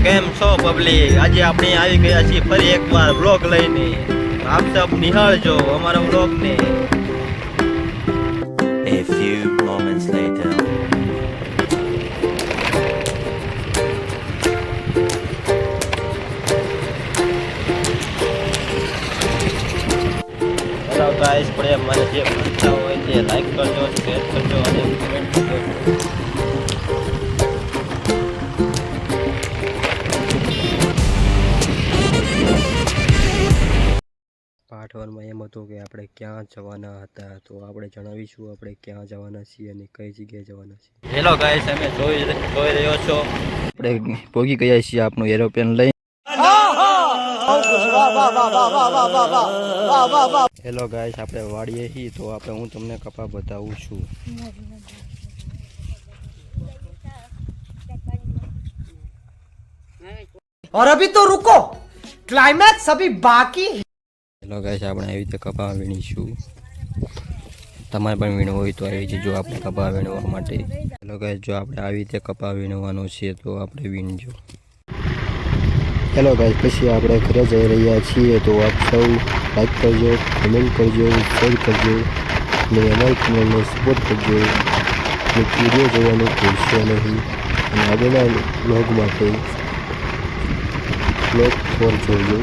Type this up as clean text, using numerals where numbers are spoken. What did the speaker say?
કેમ છો પબ્લિક? આજે આપણે આવી ગયા છીએ ફરી એકવાર બ્લોગ લઈને. આપ સબ નિહાળજો અમારા બ્લોગ ને. A few moments later. Hello guys, મને જે ગમતા હોય તે લાઈક કરજો, શેર કરજો અને કમેન્ટ કરજો. પાર્ટ 1 માં એમ હતું કે આપણે ક્યાં જવાના હતા, તો આપણે જણાવીશું આપણે ક્યાં જવાના છીએ અને કઈ જગ્યાએ જવાના છીએ. હેલો ગાઈસ, અમે જોઈ રહ્યો છો આપણે પહોંચી ગયા છીએ આપણું એરોપ્લેન લઈને. હેલો ગાઈસ, આપણે વાડીએ છીએ તો હું તમને કપા બતાવું છું. और अभी तो रुको, क्लाइमैक्स अभी बाकी. હેલો ગાઈસ, આપણે આવી રીતે કપા વીણીશું. તમારે પણ વીણવું હોય તો આવી રીતે જો આપણે કપા વીણવા માટે. હેલો ગાઈસ, જો આપણે આવી રીતે કપા વીણવાનો છે તો આપણે વીણજો. હેલો ગાઈસ, પછી આપણે ઘરે જઈ રહ્યા છીએ તો આપ સૌ લાઈક કરજો, કમેન્ટ કરજો, શેર કરજો અને અમારી ચેનલને સપોર્ટ કરજો. અને વિડીયો જોવાનું ભૂલશો નહીં અને આગળના બ્લોગ માટે બ્લોગ ફોર જોજો.